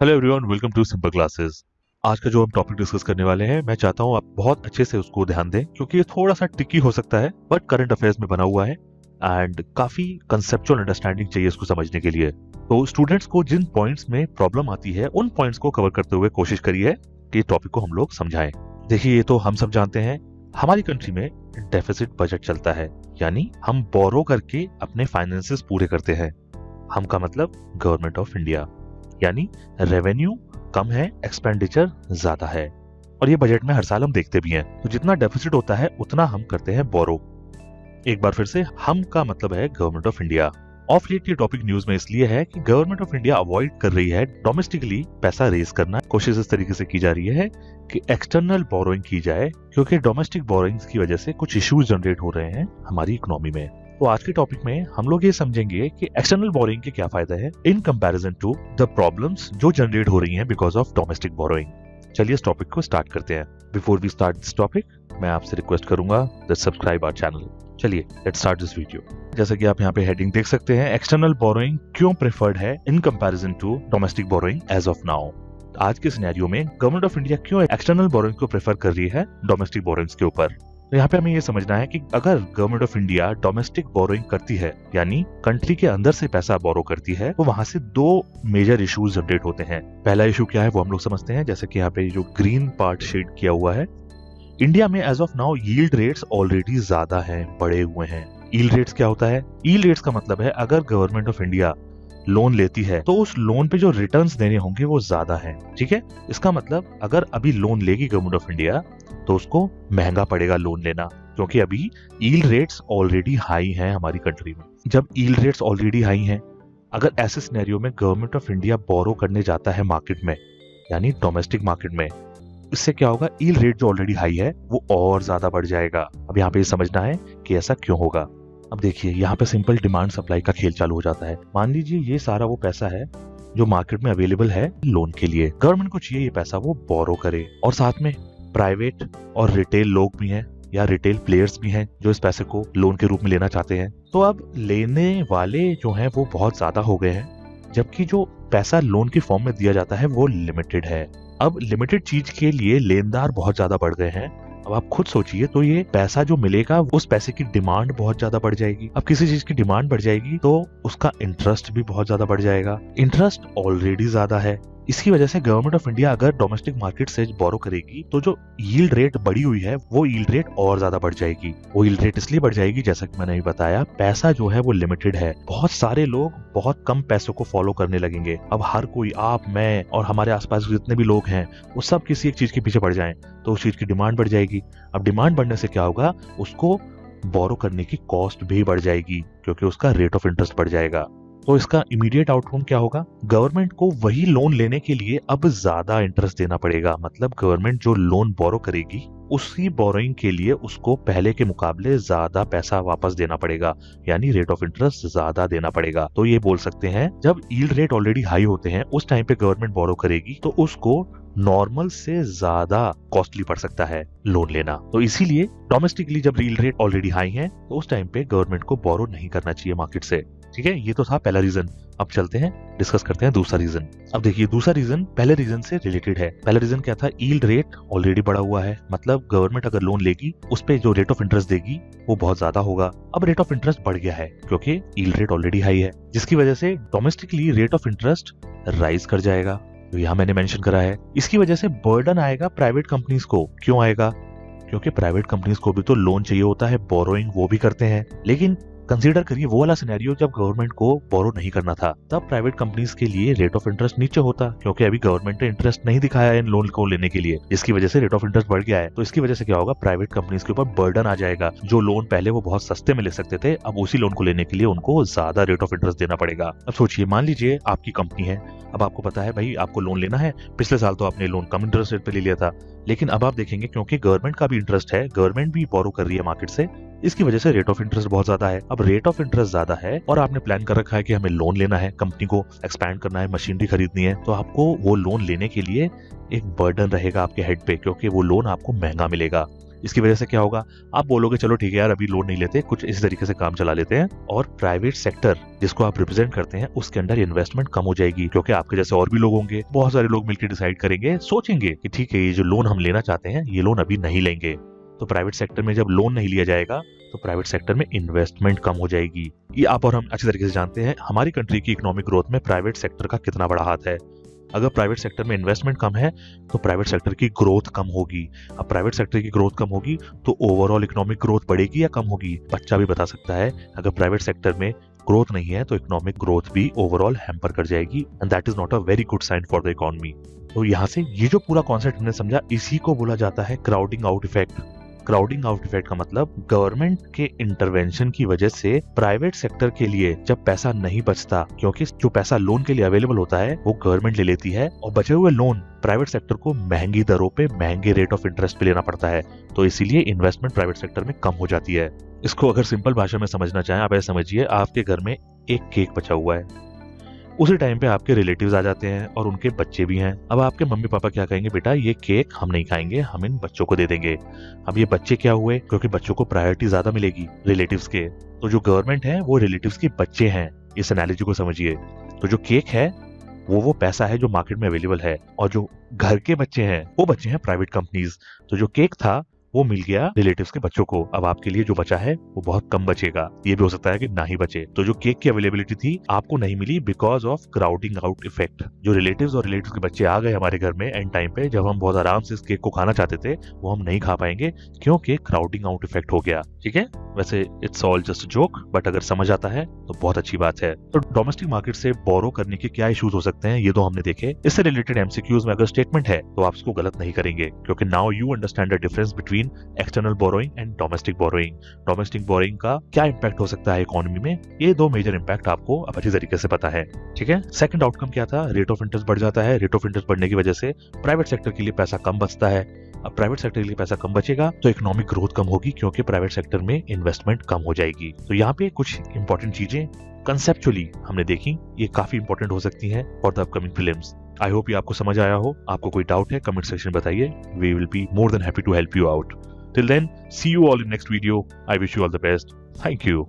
Hello everyone, welcome to simple classes. आज का जो हम टॉपिक डिस्कस करने वाले हैं, मैं चाहता हूँ आप बहुत अच्छे से उसको ध्यान दें क्योंकि ये थोड़ा सा ट्रिकी हो सकता है, बट करंट अफेयर्स में बना हुआ है एंड काफी कंसेप्चुअल अंडरस्टैंडिंग चाहिए इसको समझने के लिए। तो स्टूडेंट्स को जिन पॉइंट्स में प्रॉब्लम आती है उन पॉइंट्स को कवर करते हुए कोशिश करिए कि टॉपिक को हम लोग समझाएं। देखिए, ये तो हम सब जानते हैं, हमारी कंट्री में डेफिसिट बजट चलता है, यानी हम बोरो करके अपने फाइनेंसेस पूरे करते हैं। हम का मतलब गवर्नमेंट ऑफ इंडिया, यानी रेवेन्यू कम है, एक्सपेंडिचर ज्यादा है, और ये बजट में हर साल हम देखते भी हैं। तो जितना डेफिसिट होता है उतना हम करते हैं बोरो। एक बार फिर से, हम का मतलब है government of India. Of late ये टॉपिक न्यूज में इसलिए है कि गवर्नमेंट ऑफ इंडिया अवॉइड कर रही है डोमेस्टिकली पैसा रेज करना। कोशिश इस तरीके से की जा रही है कि एक्सटर्नल बोरोइंग की जाए, क्योंकि डोमेस्टिक बोरोइंग्स की वजह से कुछ इश्यूज जनरेट हो रहे हैं हमारी इकोनॉमी में। तो आज के टॉपिक में हम लोग ये समझेंगे कि एक्सटर्नल बोरोइंग के क्या फायदे हैं in comparison to the problems जो जनरेट हो रही हैं बिकॉज ऑफ डोमेस्टिक बोरोइंग। चलिए इस टॉपिक को स्टार्ट करते हैं। Before we start this topic, मैं आपसे रिक्वेस्ट करूंगा दैट सब्सक्राइब आवर चैनल। चलिए लेट्स स्टार्ट दिस वीडियो। जैसे कि आप यहाँ पे हेडिंग देख सकते हैं, एक्सटर्नल बोरोइंग क्यों प्रेफर्ड है in comparison to domestic borrowing as of now. आज के सिनेरियो में गवर्नमेंट ऑफ इंडिया क्यों एक्सटर्नल बोरोइंग को प्रेफर कर रही है डोमेस्टिक बोरोइंग्स के ऊपर। तो यहाँ पे हमें ये समझना है कि अगर government of India domestic borrowing करती है, यानी कंट्री के अंदर से पैसा बोरो करती है, तो वहां से दो मेजर इश्यूज जनरेट होते हैं। पहला इशू क्या है वो हम लोग समझते हैं। जैसे कि यहाँ पे जो ग्रीन पार्ट शेड किया हुआ है, इंडिया में as of now yield rates already ज्यादा हैं, बढ़े हुए हैं। यील्ड रेट्स क्या होता है? यील्ड रेट्स का मतलब है अगर गवर्नमेंट ऑफ इंडिया लोन लेती है तो उस लोन पे जो रिटर्न्स देने होंगे वो ज्यादा हैं। ठीक है, इसका मतलब अगर अभी लोन लेगी गवर्नमेंट ऑफ इंडिया तो उसको महंगा पड़ेगा लोन लेना, क्योंकि अभी यील्ड रेट्स ऑलरेडी हाई हैं हमारी कंट्री में। जब यील्ड रेट्स ऑलरेडी हाई हैं, अगर ऐसे सिनेरियो में गवर्नमेंट ऑफ इंडिया बोरो करने जाता है मार्केट में, यानी डोमेस्टिक मार्केट में, इससे क्या होगा? यील्ड रेट जो ऑलरेडी हाई है वो और ज्यादा बढ़ जाएगा। अब यहाँ पे समझना है कि ऐसा क्यों होगा। अब देखिए, यहाँ पे सिंपल डिमांड सप्लाई का खेल चालू हो जाता है। मान लीजिए ये सारा वो पैसा है जो मार्केट में अवेलेबल है लोन के लिए। गवर्नमेंट को चाहिए ये पैसा वो बोरो करे, और साथ में प्राइवेट और रिटेल लोग भी हैं या रिटेल प्लेयर्स भी हैं जो इस पैसे को लोन के रूप में लेना चाहते हैं। तो अब लेने वाले जो हैं वो बहुत ज्यादा हो गए हैं, जबकि जो पैसा लोन के फॉर्म में दिया जाता है वो लिमिटेड है। अब लिमिटेड चीज के लिए लेनदार बहुत ज्यादा बढ़ गए हैं। अब आप खुद सोचिए, तो ये पैसा जो मिलेगा उस पैसे की डिमांड बहुत ज्यादा बढ़ जाएगी। अब किसी चीज की डिमांड बढ़ जाएगी तो उसका इंटरेस्ट भी बहुत ज्यादा बढ़ जाएगा। इंटरेस्ट ऑलरेडी ज्यादा है। इसकी वजह से गवर्नमेंट ऑफ इंडिया अगर डोमेस्टिक मार्केट से बोरो करेगी तो जो यील्ड रेट बढ़ी हुई है वो यील्ड रेट और ज्यादा बढ़ जाएगी। वो यील्ड रेट इसलिए बढ़ जाएगी, जैसा कि मैंने बताया, पैसा जो है वो लिमिटेड है। बहुत सारे लोग बहुत कम पैसों को फॉलो करने लगेंगे। अब हर कोई, आप, मैं और हमारे आसपास जितने भी लोग हैं, वो सब किसी एक चीज के पीछे पड़ जाएं तो उस चीज की डिमांड बढ़ जाएगी। अब डिमांड बढ़ने से क्या होगा? उसको बोरो करने की कॉस्ट भी बढ़ जाएगी, क्योंकि उसका रेट ऑफ इंटरेस्ट बढ़ जाएगा। तो इसका इमीडिएट आउटकम क्या होगा? गवर्नमेंट को वही लोन लेने के लिए अब ज्यादा इंटरेस्ट देना पड़ेगा। मतलब गवर्नमेंट जो लोन बोरो करेगी उसी बोरोइंग के लिए उसको पहले के मुकाबले ज्यादा पैसा वापस देना पड़ेगा, यानी रेट ऑफ इंटरेस्ट ज्यादा देना पड़ेगा। तो ये बोल सकते हैं, जब यील्ड रेट ऑलरेडी हाई होते हैं उस टाइम पे गवर्नमेंट बोरो करेगी तो उसको नॉर्मल से ज्यादा कॉस्टली पड़ सकता है लोन लेना। तो इसीलिए डोमेस्टिकली जब यील्ड रेट ऑलरेडी हाई है तो उस टाइम पे गवर्नमेंट को बोरो नहीं करना चाहिए मार्केट से। ठीक है, ये तो था पहला रीजन। अब चलते हैं, डिस्कस करते हैं दूसरा रीजन। अब देखिए, दूसरा रीजन पहले रीजन से रिलेटेड है। पहला रीजन क्या था? यील्ड रेट ऑलरेडी बढ़ा हुआ है, मतलब गवर्नमेंट अगर लोन लेगी उस पे जो रेट ऑफ इंटरेस्ट देगी वो बहुत ज्यादा होगा। अब रेट ऑफ इंटरेस्ट बढ़ गया है क्योंकि यील्ड रेट ऑलरेडी हाई है, जिसकी वजह से domestically rate of interest rise कर जाएगा, जो यहाँ मैंने मेंशन करा है। इसकी वजह से बर्डन आएगा प्राइवेट कंपनीज को। क्यों आएगा? क्योंकि प्राइवेट कंपनीज को भी तो लोन चाहिए होता है, बोरोइंग वो भी करते हैं। लेकिन कंसीडर करिए वो वाला सिनेरियो जब गवर्नमेंट को बोरो नहीं करना था, तब प्राइवेट कंपनीज के लिए रेट ऑफ इंटरेस्ट नीचे होता, क्योंकि अभी गवर्नमेंट ने इंटरेस्ट नहीं दिखाया है इन लोन को लेने के लिए, जिसकी वजह से रेट ऑफ इंटरेस्ट बढ़ गया है। तो इसकी वजह से क्या होगा? प्राइवेट कंपनीज के ऊपर बर्डन आ जाएगा। जो लोन पहले वो बहुत सस्ते में ले सकते थे, अब उसी लोन को लेने के लिए उनको ज्यादा रेट ऑफ इंटरेस्ट देना पड़ेगा। अब सोचिए, मान लीजिए आपकी कंपनी है, अब आपको पता है भाई आपको लोन लेना है। पिछले साल तो आपने लोन कम इंटरेस्ट रेट पे ले लिया था, लेकिन अब आप देखेंगे क्योंकि गवर्नमेंट का भी इंटरेस्ट है, गवर्नमेंट भी बोरो कर रही है मार्केट से, इसकी वजह से रेट ऑफ इंटरेस्ट बहुत ज्यादा है। अब रेट ऑफ इंटरेस्ट ज्यादा है और आपने प्लान कर रखा है कि हमें लोन लेना है, कंपनी को एक्सपैंड करना है, मशीनरी खरीदनी है, तो आपको वो लोन लेने के लिए एक बर्डन रहेगा आपके हेड पे, क्योंकि वो लोन आपको महंगा मिलेगा। इसकी वजह से क्या होगा, आप बोलोगे चलो ठीक है यार अभी लोन नहीं लेते, कुछ इसी तरीके से काम चला लेते हैं, और प्राइवेट सेक्टर जिसको आप रिप्रेजेंट करते हैं उसके अंदर इन्वेस्टमेंट कम हो जाएगी, क्योंकि आपके जैसे और भी लोग होंगे, बहुत सारे लोग मिलकर डिसाइड करेंगे, सोचेंगे कि ठीक है ये जो लोन हम लेना चाहते हैं ये लोन अभी नहीं लेंगे। तो प्राइवेट सेक्टर में जब लोन नहीं लिया जाएगा तो प्राइवेट सेक्टर में इन्वेस्टमेंट कम हो जाएगी। ये आप और हम अच्छी तरीके से जानते हैं हमारी कंट्री की इकोनॉमिक ग्रोथ में प्राइवेट सेक्टर का कितना बड़ा हाथ है। अगर प्राइवेट सेक्टर में इन्वेस्टमेंट कम है तो प्राइवेट सेक्टर की ग्रोथ कम होगी। अब प्राइवेट सेक्टर की ग्रोथ कम होगी तो ओवरऑल इकोनॉमिक ग्रोथ बढ़ेगी या कम होगी? बच्चा भी बता सकता है, अगर प्राइवेट सेक्टर में ग्रोथ नहीं है तो इकोनॉमिक ग्रोथ भी ओवरऑल हैम्पर कर जाएगी, and that is not a very good sign for the economy. तो यहाँ से ये जो पूरा कॉन्सेप्ट हमने समझा, इसी को बोला जाता है crowding out effect. Crowding out effect का मतलब गवर्नमेंट के इंटरवेंशन की वजह से प्राइवेट सेक्टर के लिए जब पैसा नहीं बचता, क्योंकि जो पैसा लोन के लिए अवेलेबल होता है वो गवर्नमेंट ले लेती है, और बचे हुए लोन प्राइवेट सेक्टर को महंगी दरों पे महंगे रेट ऑफ इंटरेस्ट पे लेना पड़ता है, तो इसीलिए इन्वेस्टमेंट प्राइवेट सेक्टर में कम हो जाती है। इसको अगर सिंपल भाषा में समझना चाहें, आप ऐसे समझिए आपके घर में एक केक बचा हुआ है, उसी टाइम पे आपके रिलेटिव्स आ जाते हैं और उनके बच्चे भी हैं। अब आपके मम्मी पापा क्या कहेंगे, बेटा ये केक हम नहीं खाएंगे, हम इन बच्चों को दे देंगे। अब ये बच्चे क्या हुए, क्योंकि बच्चों को प्रायोरिटी ज्यादा मिलेगी रिलेटिव्स के, तो जो गवर्नमेंट है वो रिलेटिव्स के बच्चे हैं। इस एनालॉजी को समझिए। तो जो केक है वो पैसा है जो मार्केट में अवेलेबल है, और जो घर के बच्चे हैं वो बच्चे हैं प्राइवेट कंपनीज। तो जो केक था वो मिल गया रिलेटिव्स के बच्चों को, अब आपके लिए जो बचा है वो बहुत कम बचेगा, ये भी हो सकता है कि ना ही बचे। तो जो केक की अवेलेबिलिटी थी आपको नहीं मिली because of crowding out effect. जो रिलेटिव्स और रिलेटिव्स के बच्चे आ गए हमारे घर में एंड टाइम पे, जब हम बहुत आराम से इस केक को खाना चाहते थे, वो हम नहीं खा पाएंगे क्योंकि क्राउडिंग आउट इफेक्ट हो गया। ठीक है, वैसे it's all just joke, but अगर समझ आता है तो बहुत अच्छी बात है। तो डोमेस्टिक मार्केट से बोरो करने के क्या इश्यूज हो सकते हैं ये तो हमने देखे। इससे रिलेटेड एमसीक्यूज में अगर स्टेटमेंट है तो आप इसको गलत नहीं करेंगे, क्योंकि now you understand the difference between external borrowing and domestic borrowing. Domestic borrowing का क्या इंपैक्ट हो सकता है इकोनॉमी में, ये दो मेजर इंपैक्ट आपको अब अच्छी तरीके से पता है। ठीक है, सेकंड आउटकम क्या था, रेट ऑफ इंटरेस्ट बढ़ जाता है। रेट ऑफ इंटरेस्ट बढ़ने की वजह से प्राइवेट सेक्टर के लिए पैसा कम बचता है। अब प्राइवेट सेक्टर के लिए पैसा कम बचेगा तो इकोनॉमिक ग्रोथ कम होगी, क्योंकि प्राइवेट सेक्टर में इन्वेस्टमेंट कम हो जाएगी। तो यहाँ पे कुछ इंपॉर्टेंट चीजें कंसेप्चुअली हमने देखी, ये काफी इंपॉर्टेंट हो सकती हैं for the upcoming prelims. I hope ये आपको समझ आया हो। आपको कोई डाउट है कमेंट सेक्शन में बताइए, we will be more than happy to help you out. Till then, see you all in next video. I wish you all the best. Thank you.